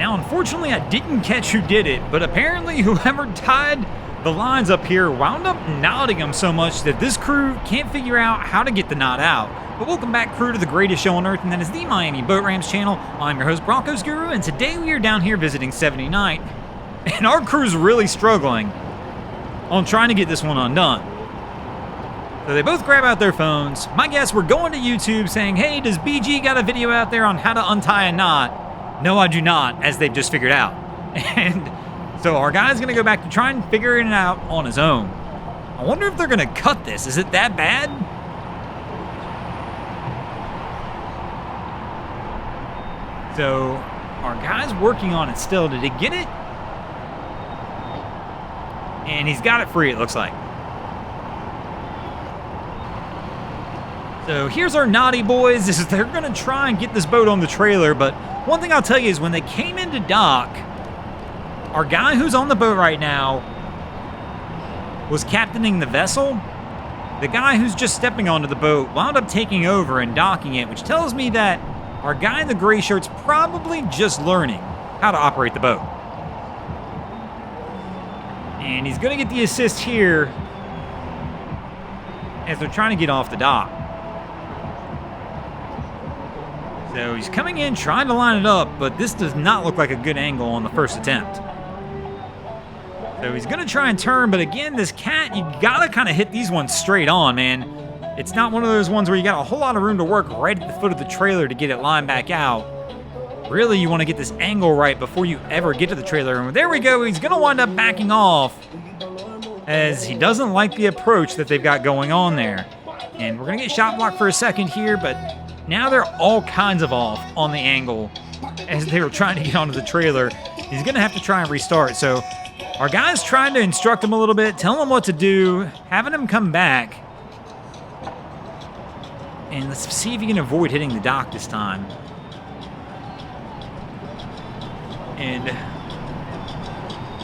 Now, unfortunately, I didn't catch who did it, but apparently whoever tied the lines up here wound up knotting them so much that this crew can't figure out how to get the knot out. But welcome back, crew, to the greatest show on earth, and that is the Miami Boat Ramps channel. I'm your host, Broncos Guru, and today we are down here visiting 79, and our crew's really struggling on trying to get this one undone. So they both grab out their phones. My guess, we're going to YouTube saying, hey, does BG got a video out there on how to untie a knot? No, I do not, as they've just figured out. And so our guy's going to go back to try and figure it out on his own. I wonder if they're going to cut this. Is it that bad? So our guy's working on it still. Did he get it? And he's got it free, it looks like. So here's our naughty boys. They're going to try and get this boat on the trailer, but one thing I'll tell you is when they came into dock, our guy who's on the boat right now was captaining the vessel. The guy who's just stepping onto the boat wound up taking over and docking it, which tells me that our guy in the gray shirt's probably just learning how to operate the boat. And he's going to get the assist here as they're trying to get off the dock. So he's coming in, trying to line it up, but this does not look like a good angle on the first attempt. So he's going to try and turn, but again, this cat, you got to kind of hit these ones straight on, man. It's not one of those ones where you got a whole lot of room to work right at the foot of the trailer to get it lined back out. Really, you want to get this angle right before you ever get to the trailer. And there we go. He's going to wind up backing off as he doesn't like the approach that they've got going on there. And we're going to get shot blocked for a second here, but now they're all kinds of off on the angle as they were trying to get onto the trailer. He's going to have to try and restart. So our guy's trying to instruct him a little bit, telling him what to do, having him come back. And let's see if he can avoid hitting the dock this time. And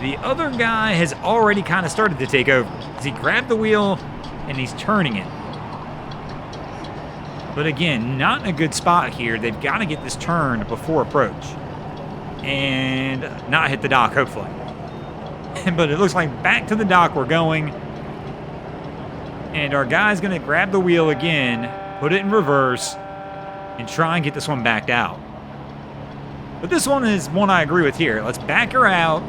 the other guy has already kind of started to take over. He grabbed the wheel and he's turning it. But again, not in a good spot here. They've got to get this turned before approach. And not hit the dock, hopefully. But it looks like back to the dock we're going. And our guy's going to grab the wheel again, put it in reverse, and try and get this one backed out. But this one is one I agree with here. Let's back her out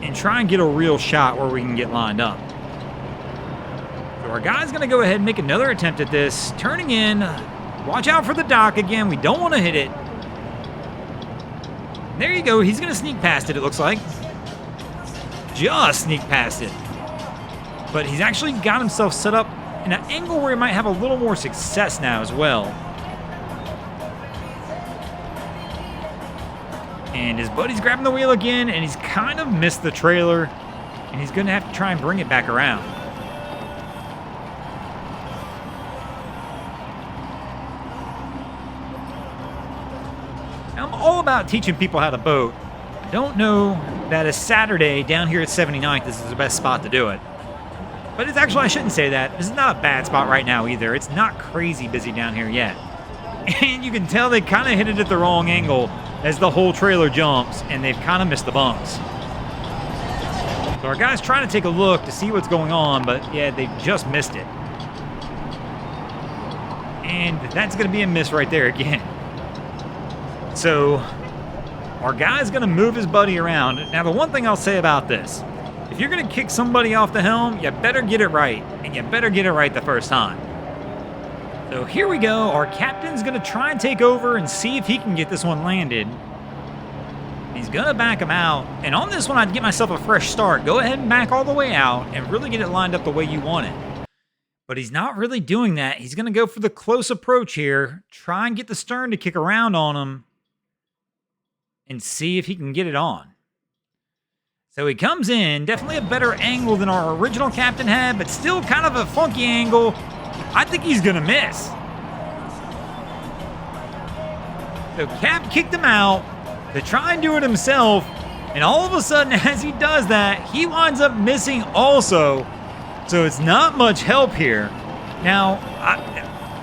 and try and get a real shot where we can get lined up. So our guy's going to go ahead and make another attempt at this. Turning in. Watch out for the dock again. We don't want to hit it. There you go. He's going to sneak past it, it looks like. Just sneak past it. But he's actually got himself set up in an angle where he might have a little more success now as well. And his buddy's grabbing the wheel again, and he's kind of missed the trailer. And he's going to have to try and bring it back around. Now, I'm all about teaching people how to boat. I don't know that a Saturday down here at 79th is the best spot to do it. But it's actually, I shouldn't say that. This is not a bad spot right now either. It's not crazy busy down here yet. And you can tell they kind of hit it at the wrong angle as the whole trailer jumps, and they've kind of missed the bumps. So our guy's trying to take a look to see what's going on, but yeah, they've just missed it. And that's going to be a miss right there again. So our guy's going to move his buddy around. Now, the one thing I'll say about this, if you're going to kick somebody off the helm, you better get it right, and you better get it right the first time. So here we go. Our captain's going to try and take over and see if he can get this one landed. He's going to back him out. And on this one, I'd get myself a fresh start. Go ahead and back all the way out and really get it lined up the way you want it. But he's not really doing that. He's going to go for the close approach here. Try and get the stern to kick around on him and see if he can get it on. So he comes in. Definitely a better angle than our original captain had, but still kind of a funky angle. I think he's going to miss. So Cap kicked him out to try and do it himself. And all of a sudden, as he does that, he winds up missing also. So it's not much help here. Now,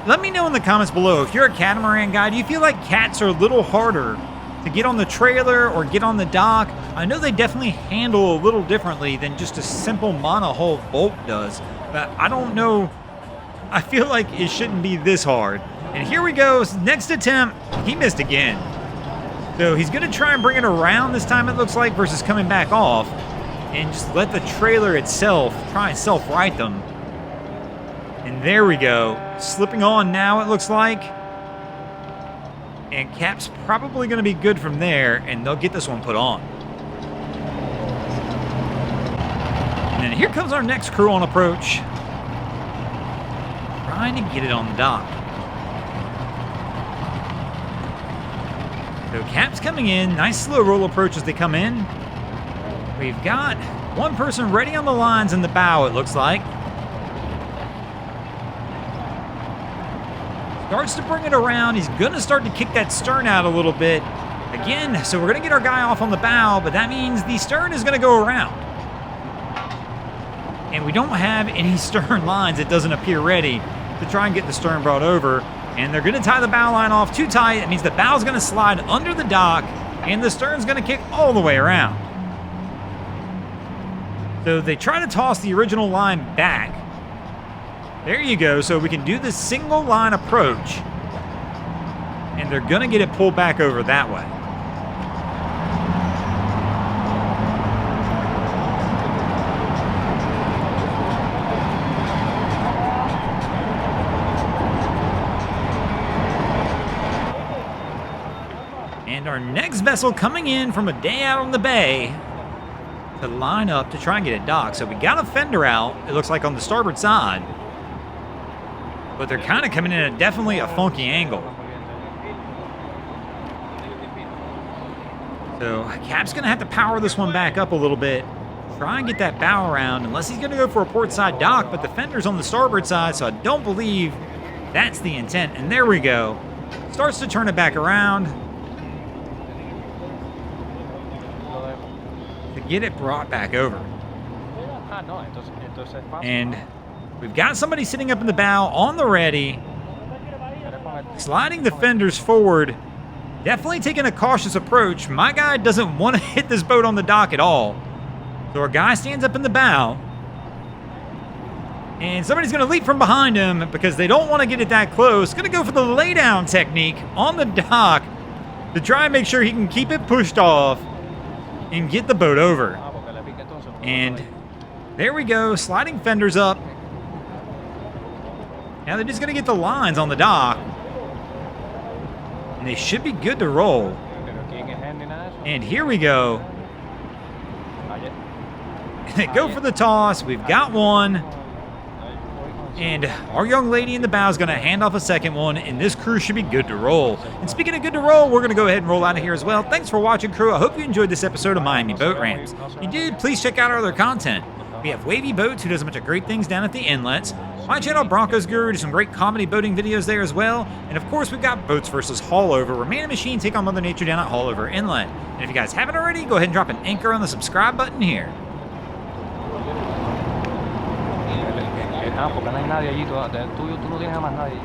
let me know in the comments below, if you're a catamaran guy, do you feel like cats are a little harder to get on the trailer or get on the dock. I know they definitely handle a little differently than just a simple monohull boat does, but I don't know. I feel like it shouldn't be this hard. And here we go. Next attempt, he missed again. So he's going to try and bring it around this time, it looks like, versus coming back off. And just let the trailer itself try and self-right them. And there we go. Slipping on now, it looks like. And Cap's probably going to be good from there, and they'll get this one put on. And then here comes our next crew on approach. Trying to get it on the dock. So Cap's coming in. Nice slow roll approach as they come in. We've got one person ready on the lines in the bow, it looks like. Starts to bring it around. He's going to start to kick that stern out a little bit. Again, so we're going to get our guy off on the bow, but that means the stern is going to go around. And we don't have any stern lines, it doesn't appear, ready to try and get the stern brought over. And they're going to tie the bow line off too tight. That means the bow's going to slide under the dock, and the stern's going to kick all the way around. So they try to toss the original line back. There you go. So we can do the single line approach, and they're going to get it pulled back over that way. And our next vessel coming in from a day out on the bay to line up to try and get it docked. So we got a fender out, it looks like, on the starboard side. But they're kind of coming in at definitely a funky angle. So Cap's going to have to power this one back up a little bit. Try and get that bow around, unless he's going to go for a port side dock, but the fender's on the starboard side, so I don't believe that's the intent. And there we go. Starts to turn it back around to get it brought back over. And we've got somebody sitting up in the bow on the ready, sliding the fenders forward, definitely taking a cautious approach. My guy doesn't want to hit this boat on the dock at all. So our guy stands up in the bow, and somebody's going to leap from behind him because they don't want to get it that close. Going to go for the laydown technique on the dock to try and make sure he can keep it pushed off and get the boat over. And there we go, sliding fenders up. Now they're just going to get the lines on the dock, and they should be good to roll. And here we go. They go for the toss. We've got one. And our young lady in the bow is going to hand off a second one, and this crew should be good to roll. And speaking of good to roll, we're going to go ahead and roll out of here as well. Thanks for watching, crew. I hope you enjoyed this episode of Miami Boat Ramps. If you did, please check out our other content. We have Wavy Boats, who does a bunch of great things down at the inlets. My channel, Broncos Guru, does some great comedy boating videos there as well. And of course, we've got Boats versus Haulover, where man and machine take on Mother Nature down at Haulover Inlet. And if you guys haven't already, go ahead and drop an anchor on the subscribe button here. Porque no hay nadie allí, tuyo tú no tienes a más nadie.